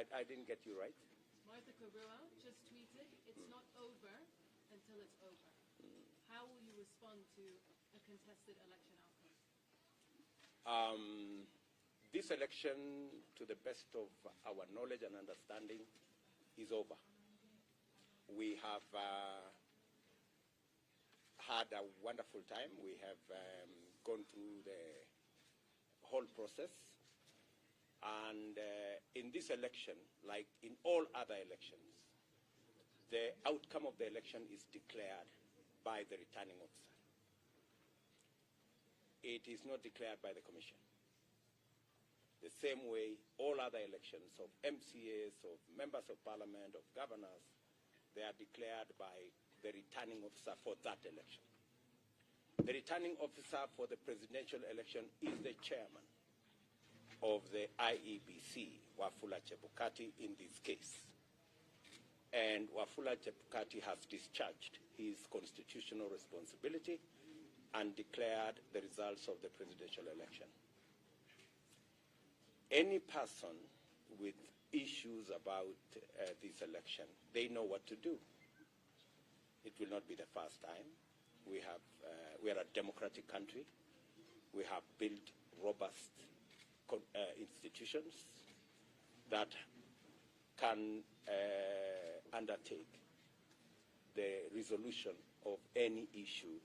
I didn't get you right. Martha Karua just tweeted, "It's not over until it's over." How will you respond to a contested election outcome? This election, to the best of our knowledge and understanding, is over. We have had a wonderful time. We have gone through the whole process. And in this election, like in all other elections, the outcome of the election is declared by the returning officer. It is not declared by the Commission. The same way all other elections of MCAs, of members of parliament, of governors, they are declared by the returning officer for that election. The returning officer for the presidential election is the chairman of the IEBC, Wafula Chebukati, in this case. And Wafula Chebukati has discharged his constitutional responsibility and declared the results of the presidential election. Any person with issues about this election, they know what to do. It will not be the first time. We are a democratic country. We have built robust institutions that can undertake the resolution of any issue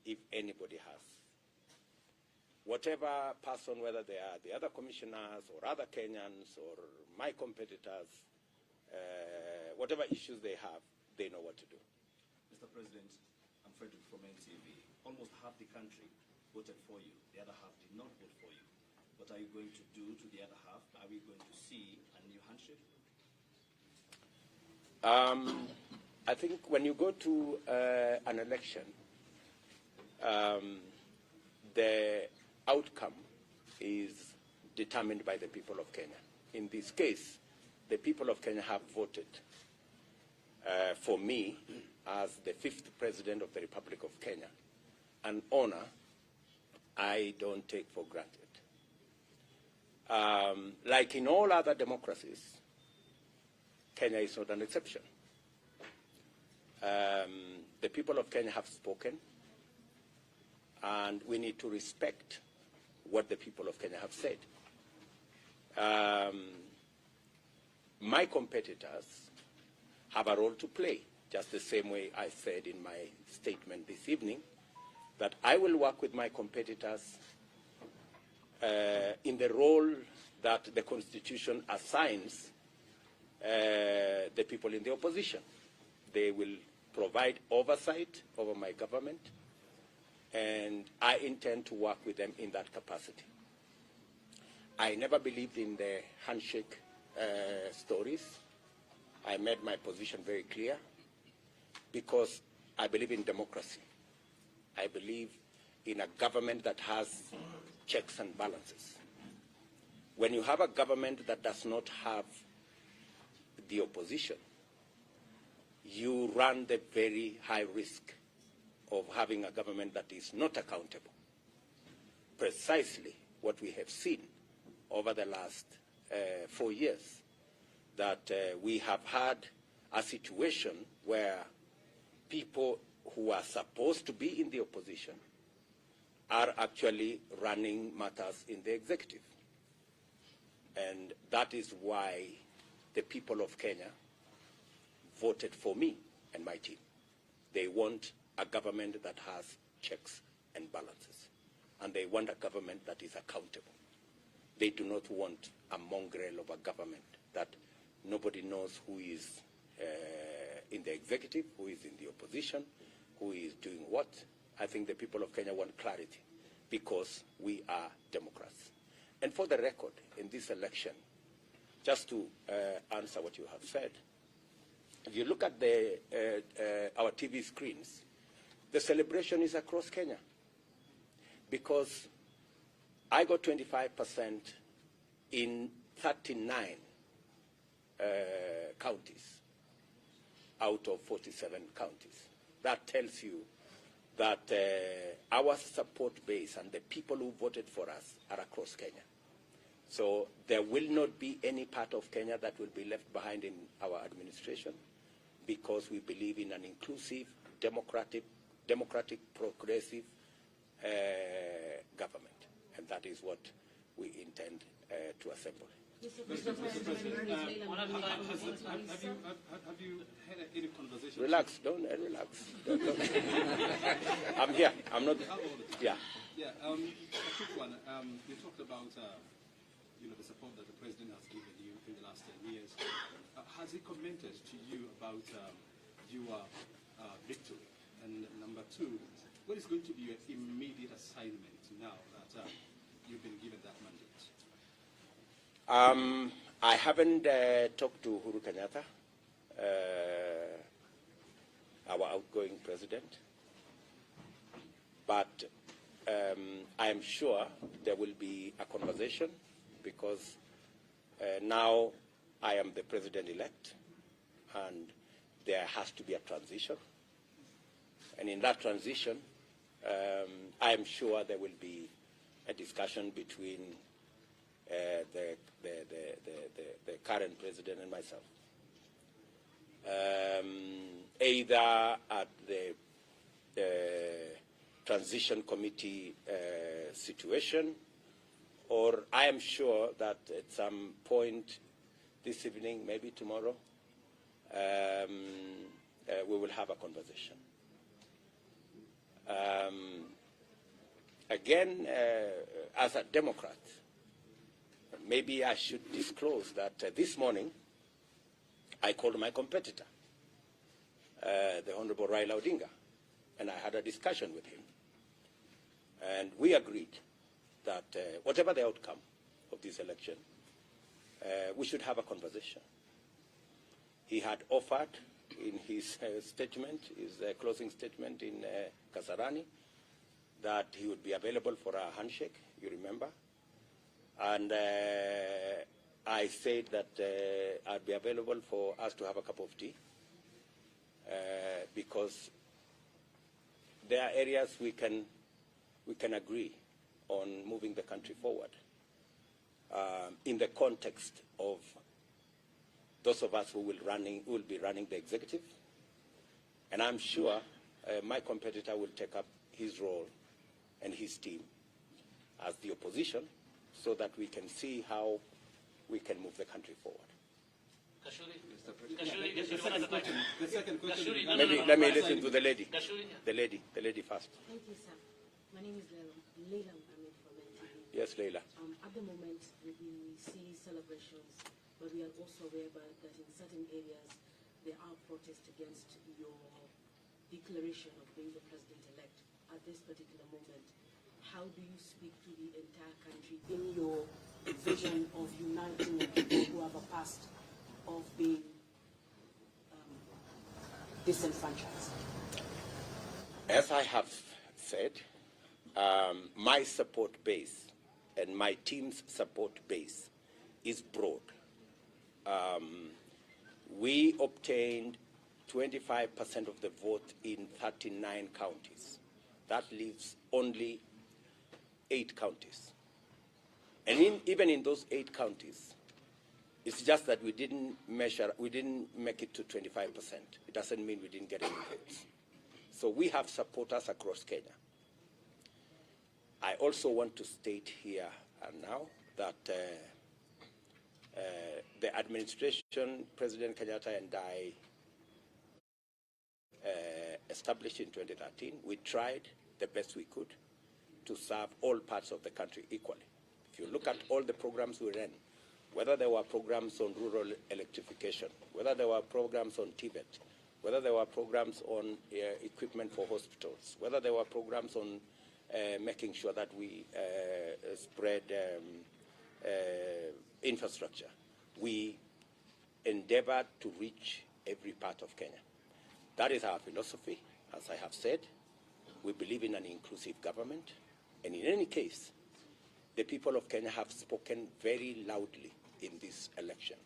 if anybody has. Whatever person, whether they are the other commissioners or other Kenyans or my competitors, whatever issues they have, they know what to do. Mr. President, I'm Frederick from NTV. Almost half the country voted for you. The other half did not vote for you. What are you going to do to the other half? Are we going to see a new handshake? I think when you go to an election, the outcome is determined by the people of Kenya. In this case, the people of Kenya have voted for me as the 5th President of the Republic of Kenya, an honor I don't take for granted. Like in all other democracies, Kenya is not an exception. The people of Kenya have spoken, and we need to respect what the people of Kenya have said. My competitors have a role to play, just the same way I said in my statement this evening, that I will work with my competitors in the role that the Constitution assigns the people in the opposition. They will provide oversight over my government, and I intend to work with them in that capacity. I never believed in the handshake stories. I made my position very clear because I believe in democracy. I believe in a government that has checks and balances. When you have a government that does not have the opposition, you run the very high risk of having a government that is not accountable. Precisely what we have seen over the last 4 years, that we have had a situation where people who are supposed to be in the opposition are actually running matters in the executive. And that is why the people of Kenya voted for me and my team. They want a government that has checks and balances, and they want a government that is accountable. They do not want a mongrel of a government that nobody knows who is in the executive, who is in the opposition, who is doing what. I think the people of Kenya want clarity because we are Democrats. And for the record, in this election, just to answer what you have said, if you look at our TV screens, the celebration is across Kenya because I got 25% in 39 counties out of 47 counties. That tells you that our support base and the people who voted for us are across Kenya. So there will not be any part of Kenya that will be left behind in our administration, because we believe in an inclusive, democratic, progressive government. And that is what we intend to assemble. Mr. President, have you had any conversation? Relax, don't relax. Don't. I'm here. I'm not. Yeah. Yeah. A quick one. You talked about the support that the president has given you in the last 10 years. Has he commented to you about your victory? And number two, what is going to be your immediate assignment now that you've been given that mandate? I haven't talked to Uhuru Kenyatta, our outgoing president, but I am sure there will be a conversation, because now I am the president-elect, and there has to be a transition. And in that transition, I am sure there will be a discussion between the current president and myself, either at the transition committee situation, or I am sure that at some point this evening, maybe tomorrow, we will have a conversation. Again, as a Democrat, maybe I should disclose that this morning I called my competitor, the Honorable Raila Odinga, and I had a discussion with him. And we agreed that whatever the outcome of this election, we should have a conversation. He had offered in his statement, his closing statement in Kasarani, that he would be available for a handshake, you remember? And I said that I'd be available for us to have a cup of tea, because there are areas we can agree on moving the country forward in the context of those of us who will be running the executive. And I'm sure my competitor will take up his role and his team as the opposition, so that we can see how we can move the country forward. The second question. Let me listen to the lady. The lady first. Thank you, sir. My name is Leila Mohammed from NTV. Yes, Leila. At the moment, we see celebrations, but we are also aware that in certain areas there are protests against your declaration of being the president-elect. At this particular moment, how do you speak to the entire country in your vision of uniting the people who have a past of being disenfranchised? As I have said, my support base and my team's support base is broad. We obtained 25% of the vote in 39 counties. That leaves only 8 counties. And even in those 8 counties, it's just that we didn't make it to 25%. It doesn't mean we didn't get any votes. So we have supporters across Kenya. I also want to state here and now that the administration, President Kenyatta and I established in 2013, we tried the best we could to serve all parts of the country equally. If you look at all the programs we ran, whether there were programs on rural electrification, whether there were programs on Tibet, whether there were programs on equipment for hospitals, whether there were programs on making sure that we spread infrastructure, we endeavored to reach every part of Kenya. That is our philosophy. As I have said, we believe in an inclusive government. And in any case, the people of Kenya have spoken very loudly in this election.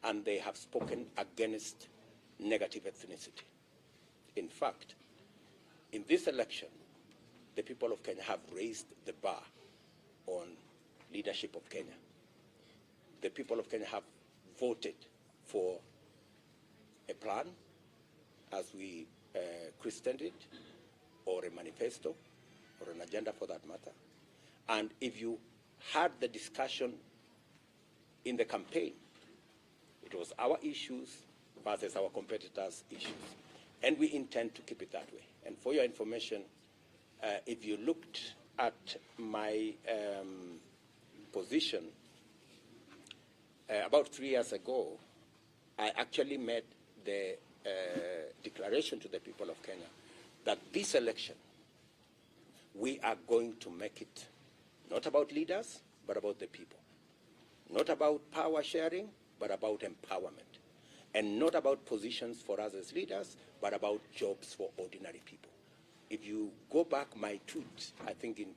And they have spoken against negative ethnicity. In fact, in this election, the people of Kenya have raised the bar on leadership of Kenya. The people of Kenya have voted for a plan, as we christened it, or a manifesto, or an agenda for that matter. And if you had the discussion in the campaign, it was our issues versus our competitors' issues. And we intend to keep it that way. And for your information, if you looked at my position, about 3 years ago, I actually made the declaration to the people of Kenya that this election, we are going to make it not about leaders, but about the people. Not about power sharing, but about empowerment. And not about positions for us as leaders, but about jobs for ordinary people. If you go back my tweet, I think in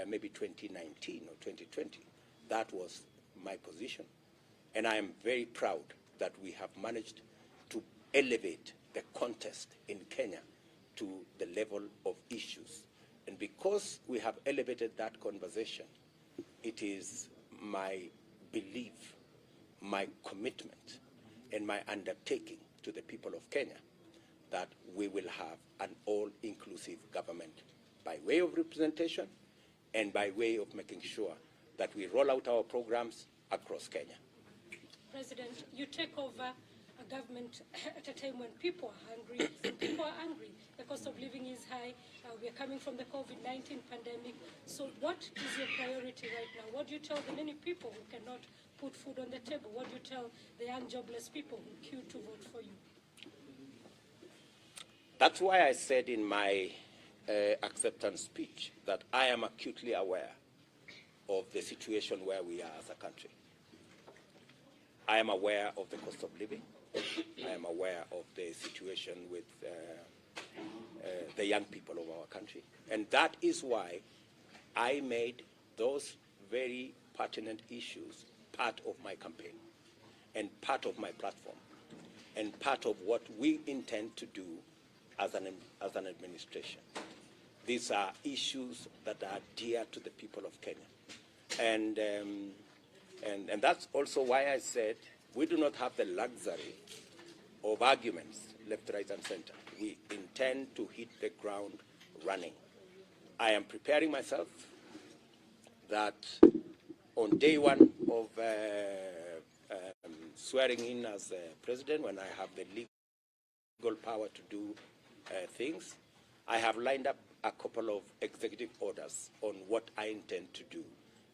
maybe 2019 or 2020, that was my position. And I am very proud that we have managed to elevate the contest in Kenya to the level of issues. And because we have elevated that conversation, it is my belief, my commitment, and my undertaking to the people of Kenya that we will have an all-inclusive government by way of representation and by way of making sure that we roll out our programs across Kenya. President, you take over a government at a time when people are hungry. People are angry. The cost of living is high. We are coming from the COVID-19 pandemic. So what is your priority right now? What do you tell the many people who cannot put food on the table? What do you tell the young jobless people who queue to vote for you? That's why I said in my acceptance speech that I am acutely aware of the situation where we are as a country. I am aware of the cost of living. I am aware of the situation with the young people of our country. And that is why I made those very pertinent issues part of my campaign and part of my platform and part of what we intend to do as an administration. These are issues that are dear to the people of Kenya. And that's also why I said we do not have the luxury of arguments left, right, and center. We intend to hit the ground running. I am preparing myself that on day one of swearing in as president, when I have the legal power to do things, I have lined up a couple of executive orders on what I intend to do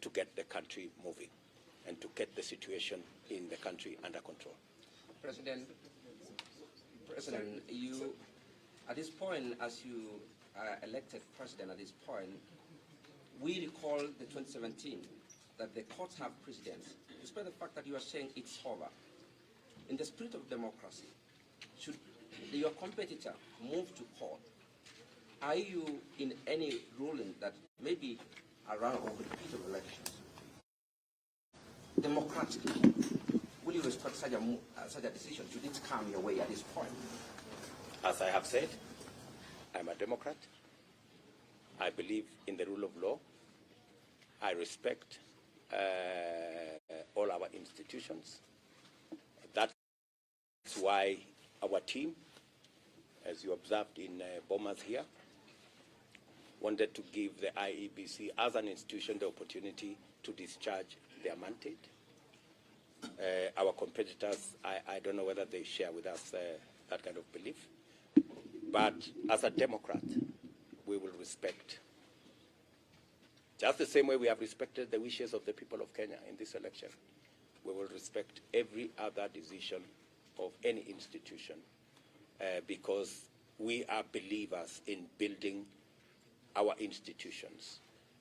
to get the country moving and to get the situation in the country under control. President, you, at this point, as you are elected president at this point, we recall the 2017 that the courts have precedence, despite the fact that you are saying it's over. In the spirit of democracy, should your competitor move to court, are you in any ruling that maybe around or repeat of elections, democratically, will you respect such a decision? Should it come your way at this point? As I have said, I'm a Democrat. I believe in the rule of law. I respect all our institutions. That's why our team, as you observed in Bomas here, wanted to give the IEBC as an institution the opportunity to discharge their mandate. Our competitors, I don't know whether they share with us that kind of belief. But as a Democrat, we will respect, just the same way we have respected the wishes of the people of Kenya in this election, we will respect every other decision of any institution because we are believers in building our institutions.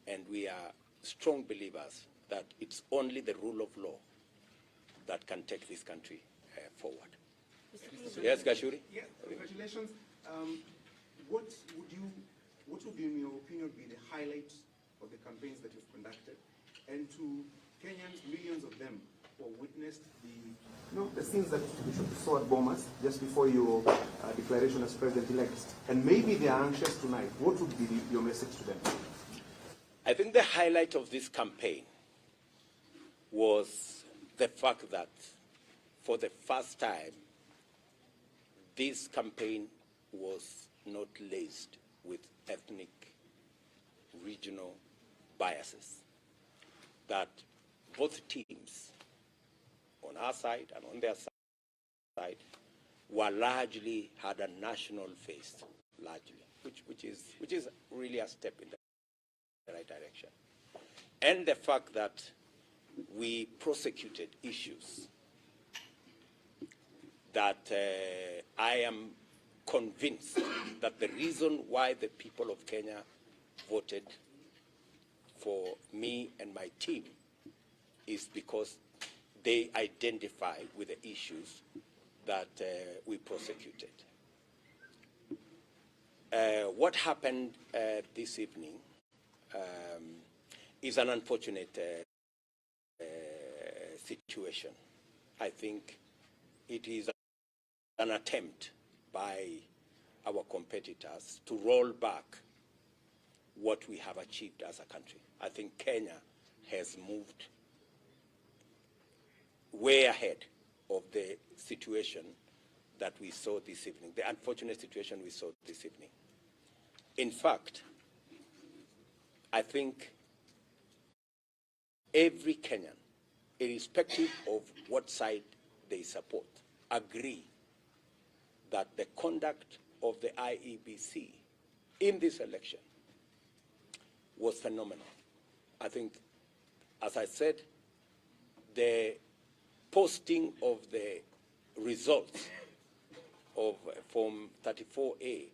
And we are strong believers that it's only the rule of law that can take this country forward. Yes, Gashuri? Yeah, congratulations. What would, in your opinion, be the highlights of the campaigns that you've conducted? And to Kenyans, millions of them who witnessed the scenes that we saw at Bomas just before your declaration as president-elect, and maybe they are anxious tonight, what would be your message to them? I think the highlight of this campaign was the fact that for the first time, this campaign was not laced with ethnic, regional biases. That both teams, on our side and on their side, were largely had a national face, largely, which is really a step in the right direction. And the fact that we prosecuted issues that I am convinced that the reason why the people of Kenya voted for me and my team is because they identify with the issues that we prosecuted. What happened this evening is an unfortunate situation. I think it is an attempt by our competitors to roll back what we have achieved as a country. I think Kenya has moved way ahead of the situation that we saw this evening, the unfortunate situation we saw this evening. In fact, I think every Kenyan, irrespective of what side they support, agree that the conduct of the IEBC in this election was phenomenal. I think, as I said, the posting of the results of from 34A,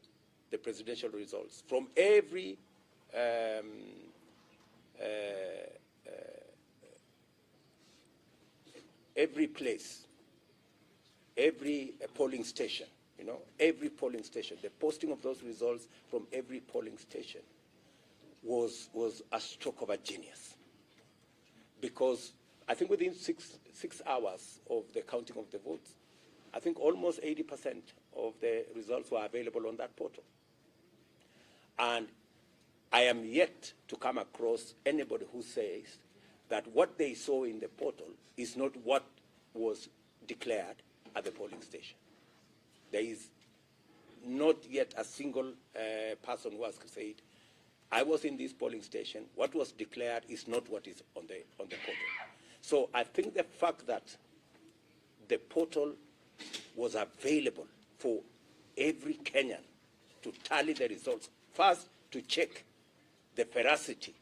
the presidential results, from every place, every polling station, every polling station, the posting of those results from every polling station was a stroke of a genius. Because I think within six hours of the counting of the votes, I think almost 80% of the results were available on that portal. And I am yet to come across anybody who says that what they saw in the portal is not what was declared at the polling station. There is not yet a single person who has said, I was in this polling station, what was declared is not what is on the portal. So I think the fact that the portal was available for every Kenyan to tally the results, first to check the veracity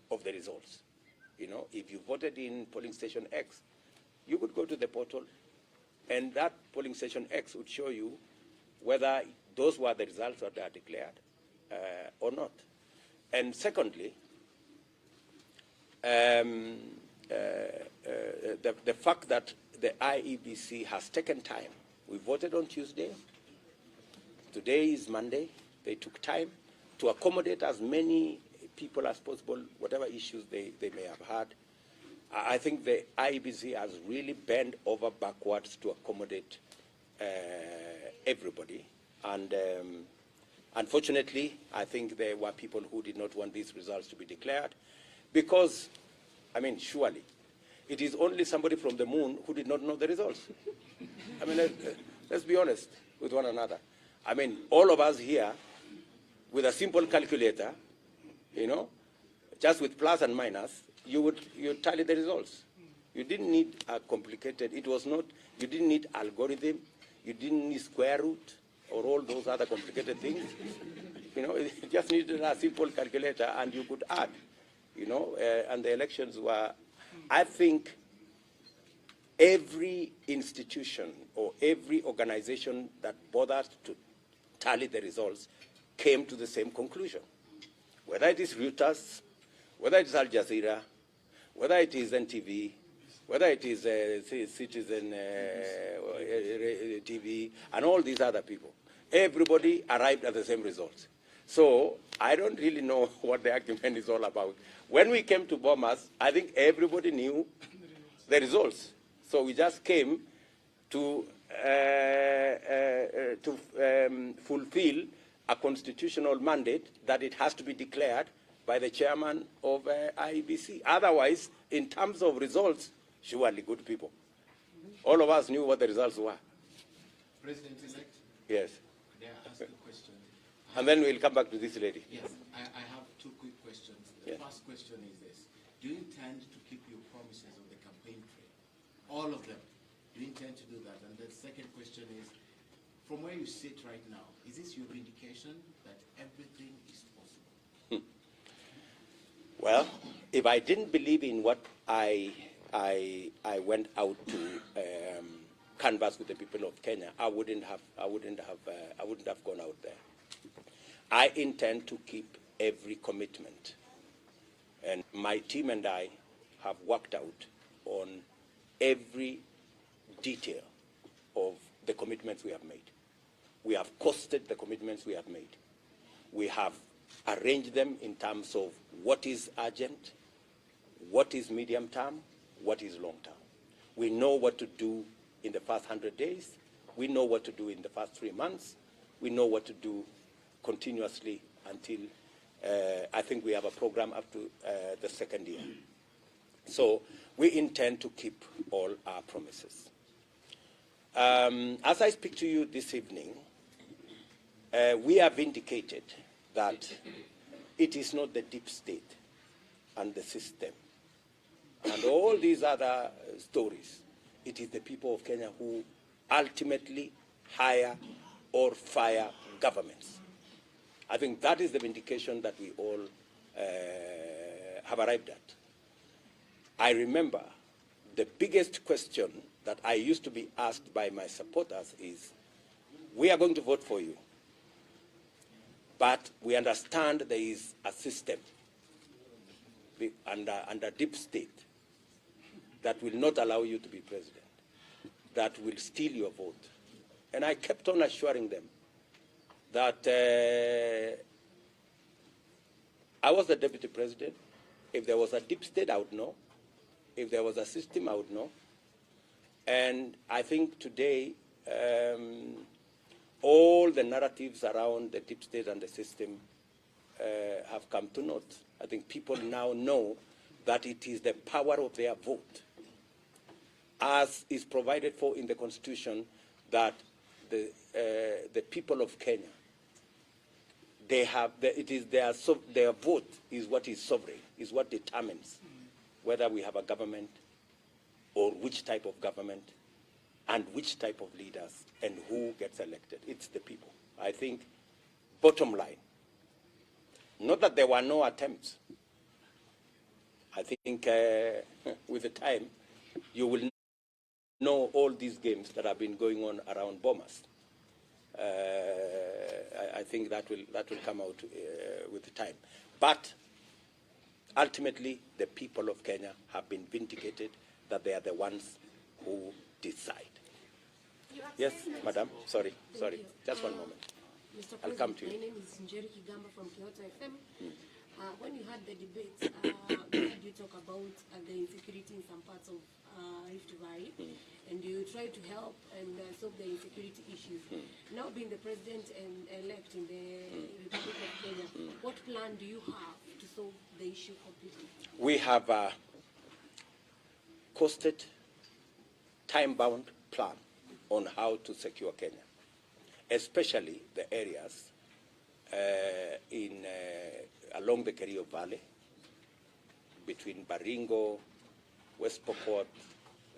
of the results. If you voted in polling station X, you would go to the portal and that polling station X would show you whether those were the results that are declared or not. And secondly, the fact that the IEBC has taken time. We voted on Tuesday. Today is Monday. They took time to accommodate as many people as possible, whatever issues they may have had. I think the IEBC has really bent over backwards to accommodate everybody. And unfortunately, I think there were people who did not want these results to be declared because, surely, it is only somebody from the moon who did not know the results. Let's be honest with one another. All of us here, with a simple calculator, just with plus and minus, you tally the results. You didn't need a complicated, you didn't need algorithm, you didn't need square root, or all those other complicated things. You just needed a simple calculator and you could add, and the elections were, I think every institution or every organization that bothered to tally the results came to the same conclusion. Whether it is Reuters, whether it is Al Jazeera, whether it is NTV, whether it is Citizen TV, and all these other people, everybody arrived at the same results. So I don't really know what the argument is all about. When we came to Bomas, I think everybody knew the results. So we just came to fulfill a constitutional mandate that it has to be declared by the chairman of IEBC. Otherwise, in terms of results, surely good people. All of us knew what the results were. President-elect? Yes. Could I ask a question? And then we'll come back to this lady. Yes, I have two quick questions. The first question is this. Do you intend to keep your promises of the campaign trail? All of them. Do you intend to do that? And the second question is, from where you sit right now, is this your vindication that everything is possible? Well, if I didn't believe in what I went out to canvass with the people of Kenya, I wouldn't have gone out there. I intend to keep every commitment, and my team and I have worked out on every detail of the commitments we have made. We have costed the commitments we have made. We have arranged them in terms of what is urgent, what is medium term, what is long term. We know what to do in the first 100 days. We know what to do in the first 3 months. We know what to do continuously until I think we have a program up to the second year. So we intend to keep all our promises. As I speak to you this evening, we have indicated that it is not the deep state and the system and all these other stories. It is the people of Kenya who ultimately hire or fire governments. I think that is the vindication that we all have arrived at. I remember the biggest question that I used to be asked by my supporters is, we are going to vote for you, but we understand there is a system under deep state that will not allow you to be president, that will steal your vote. And I kept on assuring them that I was the deputy president. If there was a deep state, I would know. If there was a system, I would know. And I think today, all the narratives around the deep state and the system have come to naught. I think people now know that it is the power of their vote, as is provided for in the Constitution, that the people of Kenya, they have it is their vote is what is sovereign, is what determines whether we have a government or which type of government and which type of leaders and who gets elected. It's the people. I think, bottom line, not that there were no attempts. I think with the time, you will know all these games that have been going on around Bomas. I think that will come out with the time. But ultimately, the people of Kenya have been vindicated that they are the ones who decide. Yes, madam. Sorry. Just one moment. Mr. I'll come to you. My name is Njeri Kigamba from Kyoto FM. When you had the debate, you talk about the insecurity in some parts of Rift Valley, and you try to help and solve the insecurity issues. Now being the president-elect in the Republic of Kenya, what plan do you have to solve the issue completely? We have a costed, time-bound plan on how to secure Kenya, especially the areas along the Kerio Valley, between Baringo, West Pokot,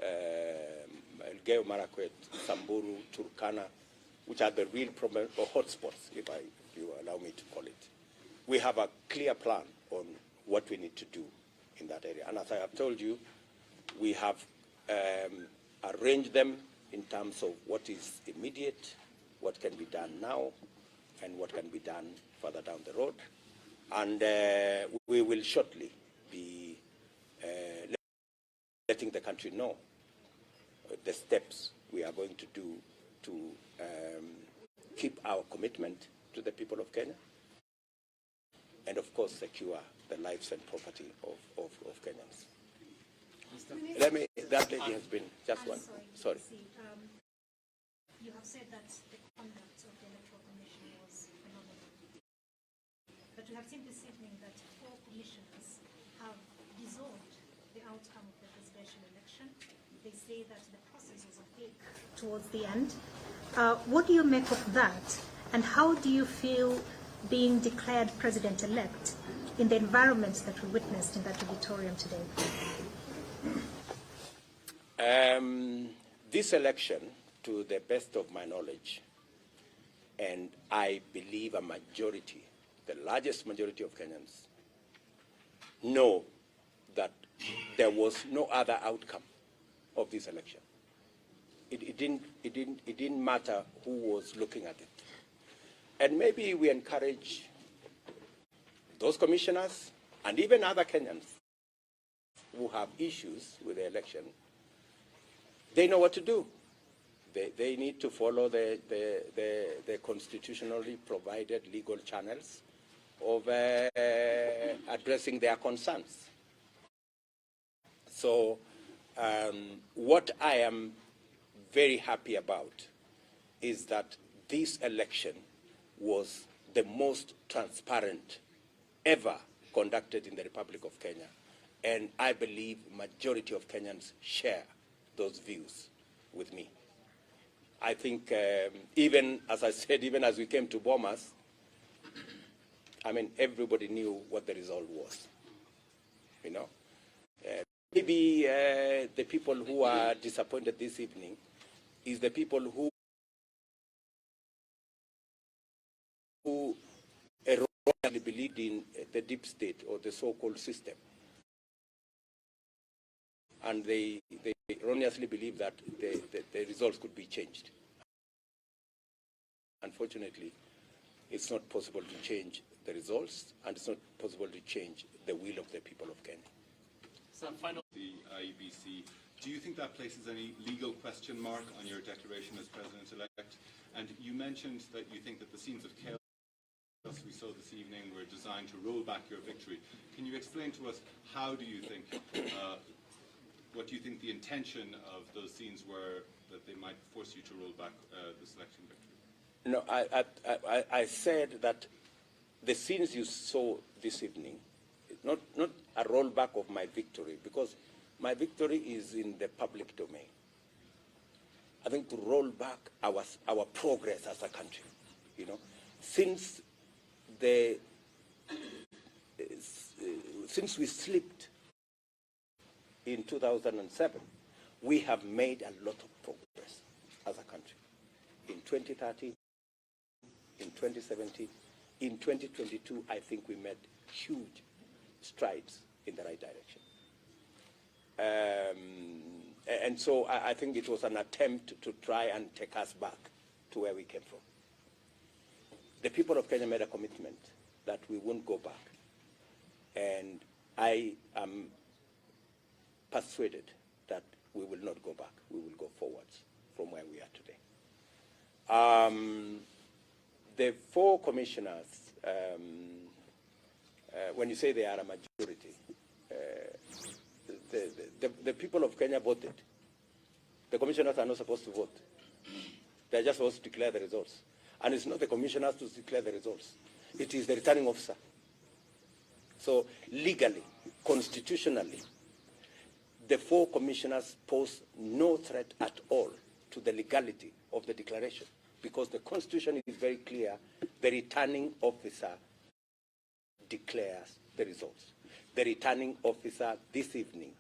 Elgeyo Marakwet, Samburu, Turkana, which are the real problem or hotspots, if you allow me to call it. We have a clear plan on what we need to do in that area. And as I have told you, we have arranged them in terms of what is immediate, what can be done now, and what can be done further down the road. And we will shortly be letting the country know the steps we are going to do to keep our commitment to the people of Kenya, and of course secure the lives and property of Kenyans. That lady has been, just one, sorry. You have said that the conduct of the Electoral Commission was phenomenal. But we have seen this evening that 4 commissioners have dissolved the outcome of the presidential election. They say that the process was opaque towards the end. What do you make of that? And how do you feel being declared president-elect in the environment that we witnessed in that auditorium today? This election, to the best of my knowledge, and I believe a majority, the largest majority of Kenyans, know that there was no other outcome of this election. It didn't matter who was looking at it. And maybe we encourage those commissioners and even other Kenyans who have issues with the election. They know what to do. They need to follow the constitutionally provided legal channels of addressing their concerns. So what I am very happy about is that this election was the most transparent ever conducted in the Republic of Kenya. And I believe majority of Kenyans share those views with me. I think even, as I said, even as we came to Bomas, I mean, everybody knew what the result was, you know. Maybe the people who are disappointed this evening is the people who erroneously believed in the deep state or the so-called system. And they erroneously believe that the results could be changed. Unfortunately, it's not possible to change the results, and it's not possible to change the will of the people of Kenya. The IEBC, do you think that places any legal question mark on your declaration as President-elect? And you mentioned that you think that the scenes of chaos we saw this evening were designed to roll back your victory. Can you explain to us how do you think, what do you think the intention of those scenes were that they might force you to roll back this election victory? No, I said that the scenes you saw this evening, not a rollback of my victory, because my victory is in the public domain. I think to roll back our progress as a country, you know, since we slipped in 2007, we have made a lot of progress as a country. In 2013, in 2017, in 2022, I think we made huge strides in the right direction. And so I think it was an attempt to try and take us back to where we came from. The people of Kenya made a commitment that we won't go back. And I am persuaded that we will not go back. We will go forwards from where we are today. The four commissioners, when you say they are a majority, the people of Kenya voted. The commissioners are not supposed to vote. They're just supposed to declare the results. And it's not the commissioners to declare the results. It is the returning officer. So legally, constitutionally, the four commissioners pose no threat at all to the legality of the declaration, because the Constitution is very clear. The returning officer declares the results. The returning officer this evening,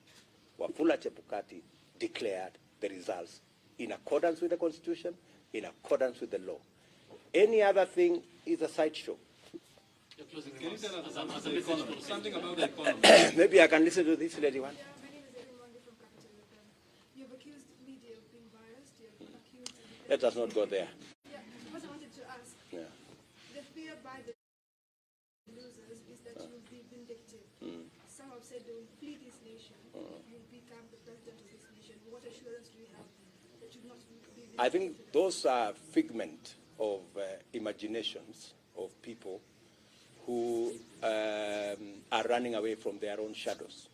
Wafula Chebukati, declared the results in accordance with the Constitution, in accordance with the law. Any other thing is a sideshow. Can you tell us something about the economy? Maybe I can listen to this lady one. Yeah, my name is Erin Wande from Capital FM. You've accused media of being biased. You've accused... Let us not go there. Yeah, what I wanted to ask, the fear by the losers is that you'll be vindictive. Some have said they will flee this nation. You'll become the president of this nation. What assurance do you have that you'll not be vindictive? I think those are figment of imaginations of people who are running away from their own shadows.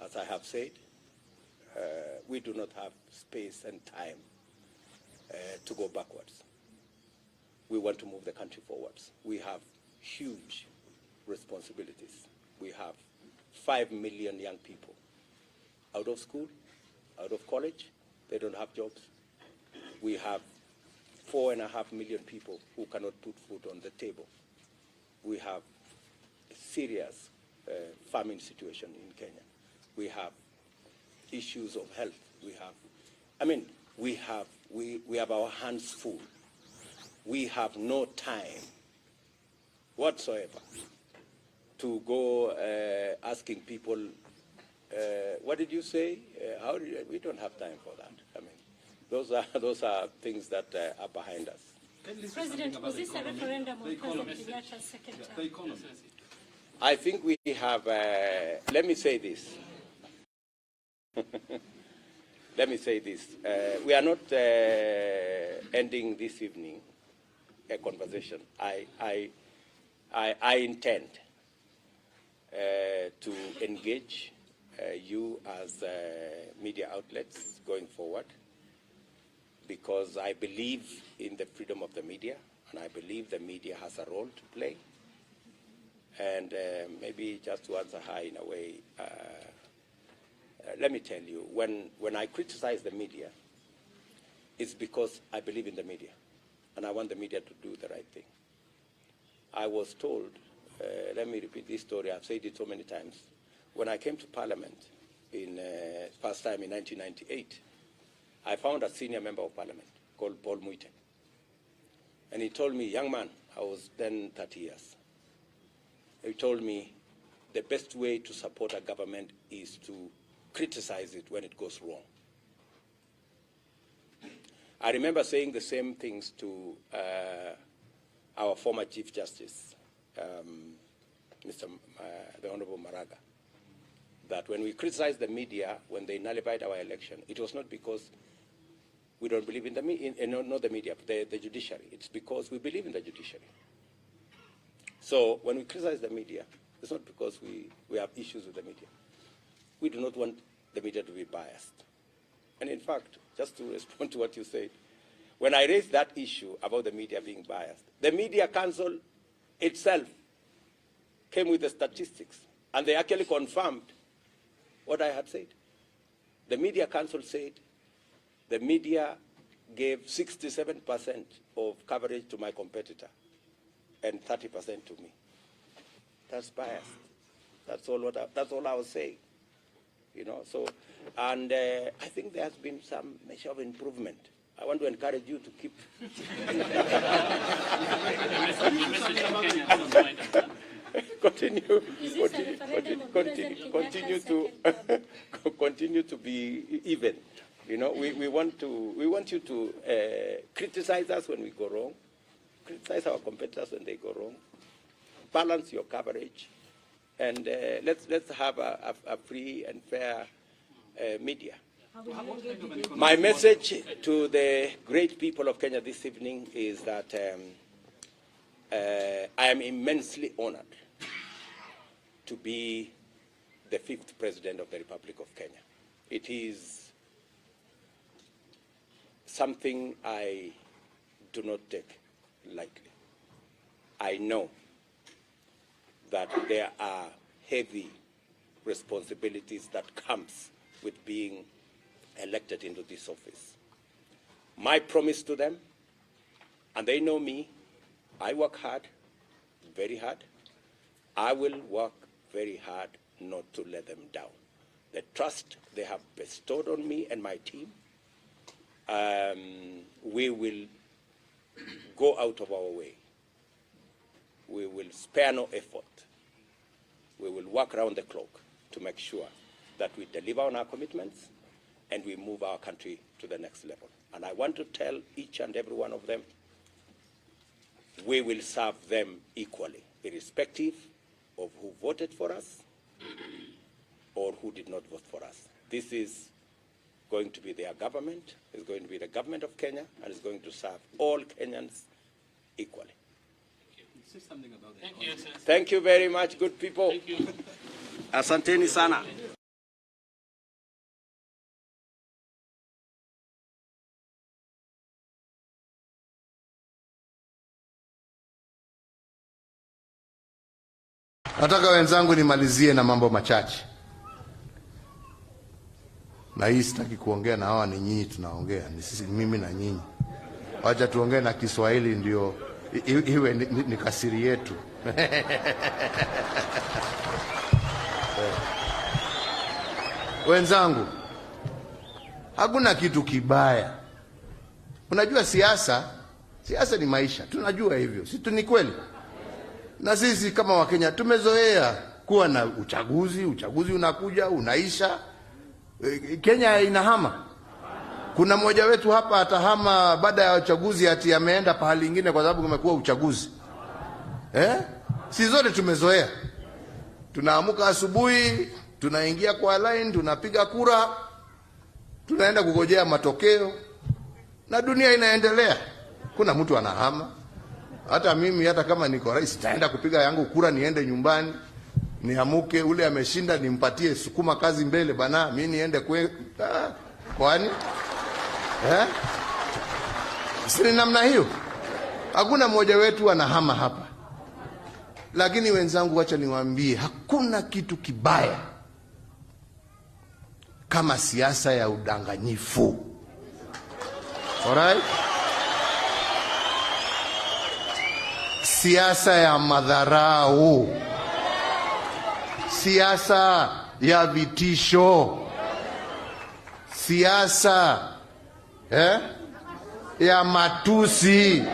As I have said, we do not have space and time to go backwards. We want to move the country forwards. We have huge responsibilities. We have 5 million young people out of school, out of college. They don't have jobs. We have 4.5 million people who cannot put food on the table. We have a serious famine situation in Kenya. We have issues of health. We have our hands full. We have no time whatsoever to go asking people, what did you say? We don't have time for that. Those are things that are behind us. President, was this a referendum on President Kenyatta's second term? The economy. I think we have, let me say this. Let me say this. We are not ending this evening a conversation. I intend to engage you as media outlets going forward, because I believe in the freedom of the media, and I believe the media has a role to play. And maybe just to answer her in a way, let me tell you, when I criticize the media, it's because I believe in the media, and I want the media to do the right thing. I was told, let me repeat this story, I've said it so many times. When I came to Parliament first time in 1998, I found a senior member of Parliament called Paul Muite. And he told me, young man, I was then 30 years. He told me the best way to support a government is to criticize it when it goes wrong. I remember saying the same things to our former Chief Justice, the Honorable Maraga, that when we criticized the media, when they nullified our election, it was not because we don't believe in the media, the judiciary. It's because we believe in the judiciary. So when we criticize the media, it's not because we have issues with the media. We do not want the media to be biased. And in fact, just to respond to what you said, when I raised that issue about the media being biased, the Media Council itself came with the statistics, and they actually confirmed what I had said. The Media Council said the media gave 67% of coverage to my competitor and 30% to me. That's biased. That's all I was saying. So, and I think there has been some measure of improvement. I want to encourage you to keep. Continue to be even. We want you to criticize us when we go wrong, criticize our competitors when they go wrong, balance your coverage, and let's have a free and fair media. My message to the great people of Kenya this evening is that I am immensely honored to be the 5th President of the Republic of Kenya. It is something I do not take lightly. I know that there are heavy responsibilities that comes with being elected into this office. My promise to them, and they know me, I work hard, very hard. I will work very hard not to let them down. The trust they have bestowed on me and my team, we will go out of our way. We will spare no effort. We will work around the clock to make sure that we deliver on our commitments and we move our country to the next level. And I want to tell each and every one of them, we will serve them equally, irrespective of who voted for us or who did not vote for us. This is going to be their government, it's going to be the government of Kenya, and it's going to serve all Kenyans equally. Say something about that. Thank you, sir. Thank you very much, good people. Thank you. Asanteni sana. Nataka wenzangu nimalizie na mambo machache. Na hii sitaki kuongea na hawa, ni nyinyi tunaongea, ni sisi, mimi na nyinyi. Wacha tuongee na Kiswahili ndio iwe ni kasiri yetu. Wenzangu, hakuna kitu kibaya. Unajua siasa ni maisha. Tunajua hivyo. Si ni kweli? Na sisi kama Wakenya tumezoea kuwa na uchaguzi unakuja, unaisha. Kenya inahama. Kuna mmoja wetu hapa atahama baada ya uchaguzi ati ameenda pahali ingine kwa sababu kumekuwa uchaguzi. Si zote tumezoea. Tunaamuka asubuhi, tunaingia kwa line, tunapiga kura, tunaenda kugojea matokeo, na dunia inaendelea. Kuna mtu anahama. Hata mimi, hata kama niko rais, taenda kupiga yangu kura, niende nyumbani, niamuke, ule ameshinda nimpatie sukuma kazi mbele bana, mimi niende kwani? Si namna hiyo. Hakuna mmoja wetu anahama hapa. Lakini wenzangu, wacha niwaambie, hakuna kitu kibaya kama siasa ya udanganyifu. Alright? Siasa ya madharau, siasa ya vitisho, siasa ya matusi.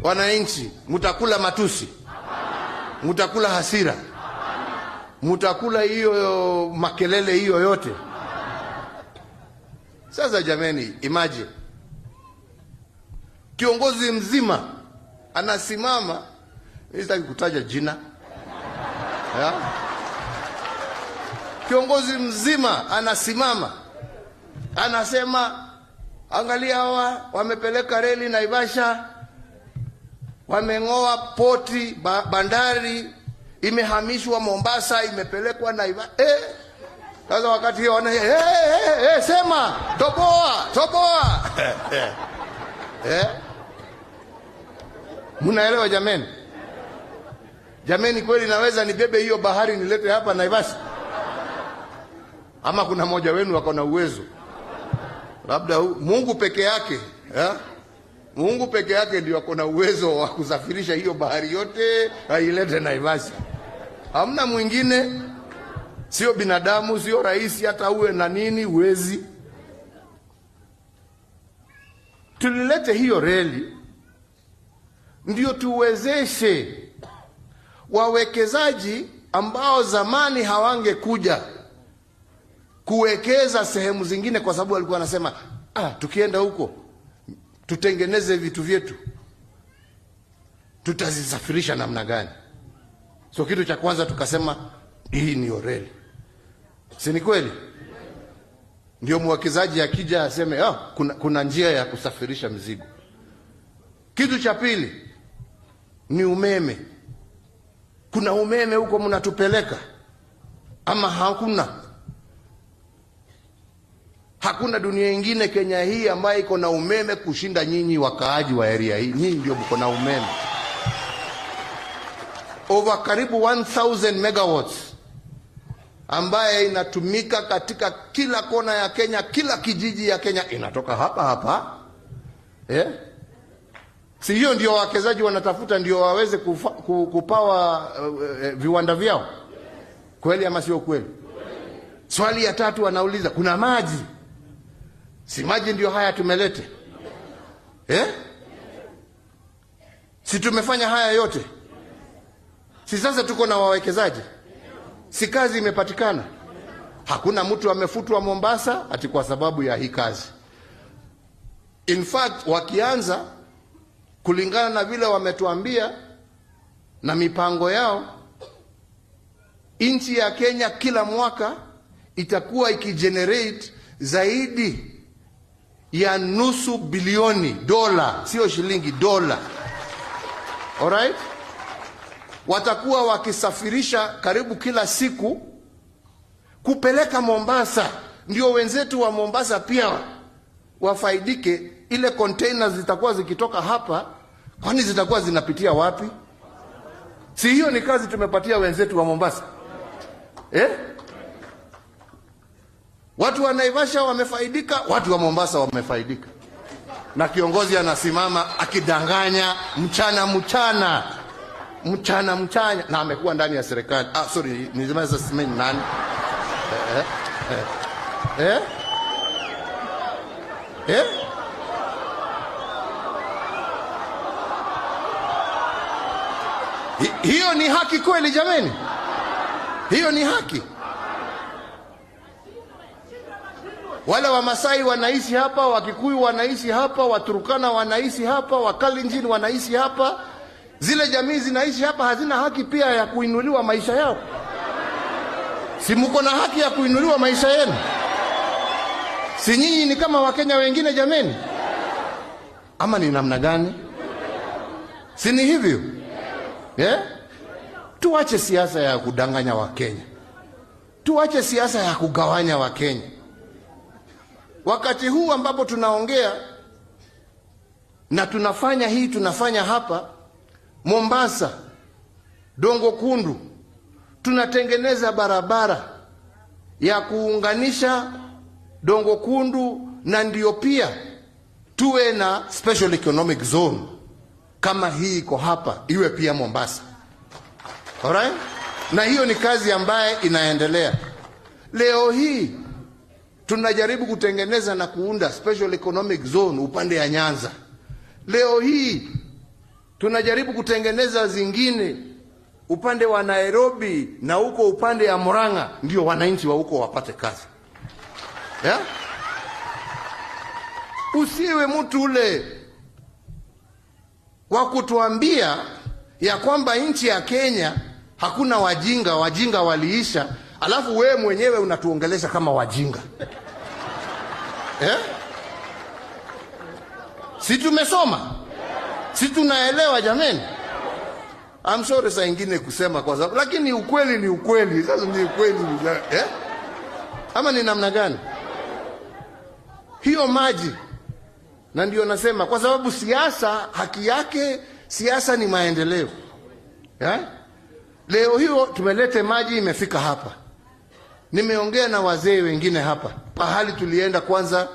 Wananchi, mutakula matusi? Mutakula hasira? Mutakula hiyo makelele hiyo yote? Sasa jameni, imagine kiongozi mzima anasimama, sitaki kutaja jina, kiongozi mzima anasimama anasema, angalia hawa wamepeleka reli Naivasha, wameng'oa poti, bandari imehamishwa Mombasa, imepelekwa Naivasha. Sasa wakati hiyo wana sema toboa. Mnaelewa jameni? Jameni, kweli naweza nibebe hiyo bahari nilete hapa Naivasha? Ama kuna mmoja wenu wako na uwezo? Labda Mungu peke yake, Mungu peke yake ndio ako na uwezo wa kusafirisha hiyo bahari yote ailete Naivasha. Hamna mwingine. Sio binadamu, sio rais, hata uwe na nini uwezi. Tulilete hiyo reli ndio tuwezeshe wawekezaji ambao zamani hawangekuja kuwekeza sehemu zingine, kwa sababu walikuwa wanasema tukienda huko tutengeneze vitu vyetu, tutazisafirisha namna gani? So kitu cha kwanza tukasema hii ni reli. Si ni kweli? Ndio mwekezaji akija aseme kuna njia ya kusafirisha mzigo. Kitu cha pili ni umeme. Kuna umeme huko mnatupeleka ama hakuna? Hakuna dunia ingine Kenya hii ambayo iko na umeme kushinda nyinyi wakaaji wa area hii. Nyinyi ndio mko na umeme. Over karibu 1000 megawatts ambaye inatumika katika kila kona ya Kenya, kila kijiji ya Kenya inatoka hapa. Si hiyo ndio wawekezaji wanatafuta, ndio waweze kupawa viwanda vyao? Kweli ama sio kweli? Swali ya tatu wanauliza, kuna maji? Si maji ndio haya tumelete? Si tumefanya haya yote? Si sasa tuko na wawekezaji? Si kazi imepatikana? Hakuna mtu amefutwa Mombasa ati kwa sababu ya hii kazi. In fact, wakianza kulingana na vile wametuambia na mipango yao, nchi ya Kenya kila mwaka itakuwa ikigenerate zaidi ya nusu bilioni dola, sio shilingi, dola. Alright? Watakuwa wakisafirisha karibu kila siku kupeleka Mombasa, ndio wenzetu wa Mombasa pia wafaidike. Ile containers zitakuwa zikitoka hapa, kwani zitakuwa zinapitia wapi? Si hiyo ni kazi tumepatia wenzetu wa Mombasa? Watu wa Naivasha wamefaidika, watu wa Mombasa wamefaidika. Na kiongozi anasimama akidanganya mchana, na amekuwa ndani ya serikali. Sorry, nizimeza simeni nani? Hiyo ni haki kweli jameni? Hiyo ni haki? Wale Wamasai wanaishi hapa, Wakikuyu wanaishi hapa, Waturukana wanaishi hapa, Wakalenjin wanaishi hapa. Zile jamii zinaishi hapa, hazina haki pia ya kuinuliwa maisha yao? Si mko na haki ya kuinuliwa maisha yenu? Si nyinyi ni kama Wakenya wengine jameni? Ama ni namna gani? Si ni hivyo? Tuache siasa ya kudanganya Wakenya. Tuache siasa ya kugawanya Wakenya. Wakati huu ambapo tunaongea na tunafanya hapa Mombasa, Dongo Kundu, tunatengeneza barabara ya kuunganisha Dongo Kundu, na ndio pia tuwe na special economic zone kama hii iko hapa, iwe pia Mombasa. Alright? Na hiyo ni kazi ambaye inaendelea. Leo hii tunajaribu kutengeneza na kuunda special economic zone upande ya Nyanza. Leo hii tunajaribu kutengeneza zingine upande wa Nairobi na huko upande ya Murang'a, ndio wananchi wa huko wapate kazi. Usiwe mtu ule wa kutuambia ya kwamba nchi ya Kenya hakuna wajinga waliisha, alafu wewe mwenyewe unatuongelesha kama wajinga. Si tumesoma? Si tunaelewa jameni? I'm sorry saa ingine kusema kwa sababu, lakini ukweli ni ukweli. Sasa ni ukweli ama ni namna gani? Hiyo maji, na ndio nasema kwa sababu siasa haki yake, siasa ni maendeleo. Leo hiyo tumelete maji, imefika hapa. Nimeongea na wazee wengine hapa. Pahali tulienda kwanza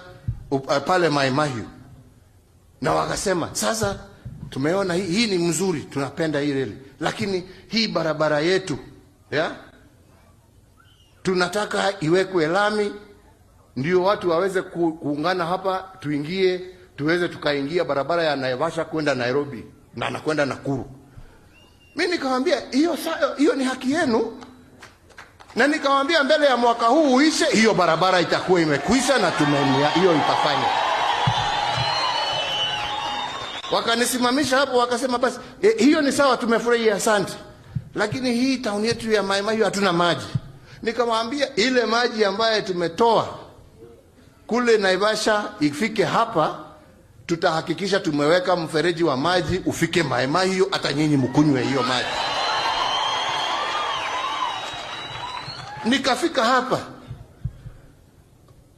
pale Mai Mahiu, na wakasema sasa tumeona hii ni mzuri, tunapenda hii reli, lakini hii barabara yetu tunataka iwekwe lami, ndio watu waweze kuungana hapa, tuweze tukaingia barabara ya Naivasha kwenda Nairobi na nakwenda Nakuru. Mimi nikamwambia hiyo ni haki yenu, na nikamwambia mbele ya mwaka huu uishe, hiyo barabara itakuwa imekwisha na hiyo itafanya. Wakanisimamisha hapo, wakasema basi hiyo ni sawa, tumefurahi, asante, lakini hii town yetu ya Mai Mahiu hatuna maji. Nikamwambia ile maji ambaye tumetoa kule Naivasha ifike hapa, tutahakikisha tumeweka mfereji wa maji ufike Mai Mahiu, hata nyinyi mkunywe hiyo maji. Nikafika hapa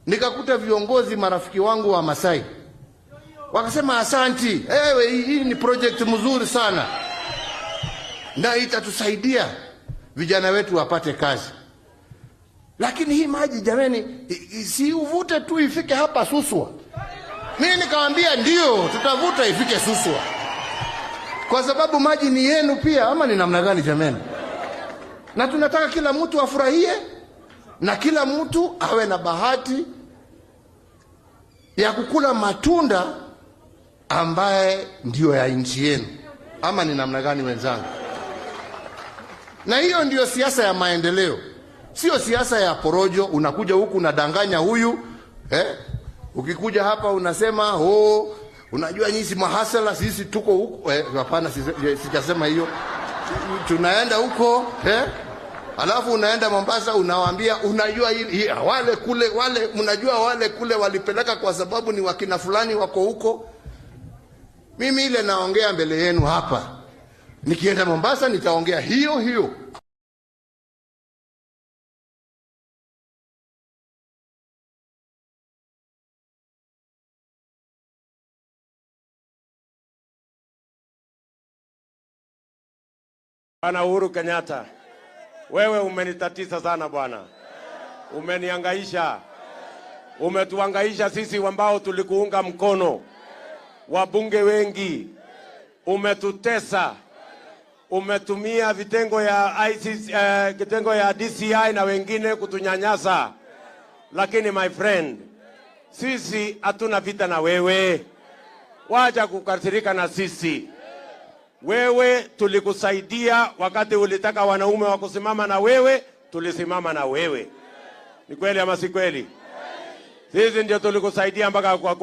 nikakuta viongozi marafiki wangu wa Masai, wakasema asanti, hii ni project mzuri sana na itatusaidia vijana wetu wapate kazi, lakini hii maji jameni, si uvute tu ifike hapa Suswa. Mimi nikamwambia ndio tutavuta ifike Suswa, kwa sababu maji ni yenu pia, ama ni namna gani jameni? Na tunataka kila mtu afurahie na kila mtu awe na bahati ya kukula matunda ambaye ndio ya nchi yenu, ama ni namna gani wenzangu? Na hiyo ndio siasa ya maendeleo, sio siasa ya porojo. Unakuja huku unadanganya huyu, ukikuja hapa unasema unajua nyinyi mahasala, sisi tuko huko. Hapana, sijasema hiyo. Tunaenda huko, alafu unaenda Mombasa unawaambia unajua wale kule, mnajua wale kule walipeleka kwa sababu ni wakina fulani wako huko. Mimi ile naongea mbele yenu hapa, nikienda Mombasa nitaongea hiyo. Bwana Uhuru Kenyatta, wewe umenitatiza sana bwana. Umenihangaisha. Umetuhangaisha sisi ambao tulikuunga mkono. Wabunge wengi. Umetutesa. Umetumia vitengo ya kitengo ya DCI na wengine kutunyanyasa. Lakini my friend, sisi hatuna vita na wewe. Wacha kukasirika na sisi. Wewe tulikusaidia wakati ulitaka wanaume wa kusimama na wewe, tulisimama na wewe. Ni kweli ama si kweli? Sisi ndio tulikusaidia mpaka kwa